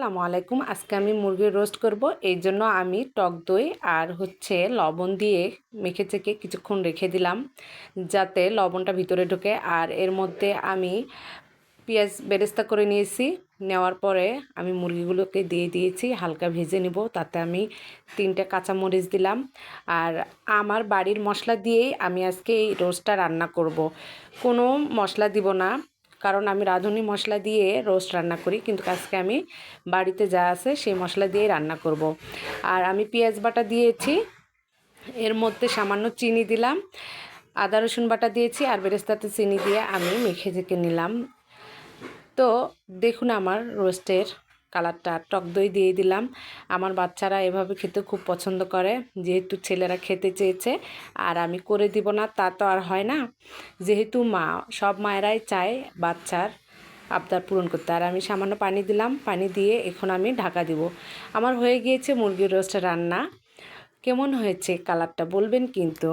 আসসালামু আলাইকুম। আজকে আমি মুরগির রোস্ট করব। এই জন্য আমি টক দই আর লবণ দিয়ে মেখে চেকে কিছুক্ষণ রেখে দিলাম যাতে লবণটা ভিতরে ঢোকে। আর এর মধ্যে আমি পেঁয়াজ বেরেস্তা করে নিয়েছি। নেওয়ার পরে আমি মুরগিগুলোকে দিয়ে দিয়েছি, হালকা ভেজে নিব। তাতে আমি 3টে কাঁচামরিচ দিলাম। আর আমার বাড়ির মশলা দিয়েই আমি আজকে এই রোস্টটা রান্না করব। কোনো মশলা দিব না, কারণ আমি রাঁধুনি মশলা দিয়ে রোস্ট রান্না করি, কিন্তু আজকে আমি বাড়িতে যা আছে সেই মশলা দিয়েই রান্না করব। আর আমি পেঁয়াজ বাটা দিয়েছি, এর মধ্যে সামান্য চিনি দিলাম, আদা রসুন বাটা দিয়েছি, আর বেরেস্তাতে চিনি দিয়ে আমি মেখে ঝেঁকে নিলাম। তো দেখুন আমার রোস্টের কালারটা। টক দই দিয়ে দিলাম। আমার বাচ্চারা এভাবে খেতে খুব পছন্দ করে, যেহেতু ছেলেরা খেতে চেয়েছে আর আমি করে দিব না তা তো আর হয় না। যেহেতু মা, সব মায়েরাই চায় বাচ্চার আবদার পূরণ করতে। আর আমি সামান্য পানি দিলাম, পানি দিয়ে এখন আমি ঢাকা দিব। আমার হয়ে গিয়েছে মুরগির রোস্ট রান্না। কেমন হয়েছে কালারটা বলবেন কিন্তু।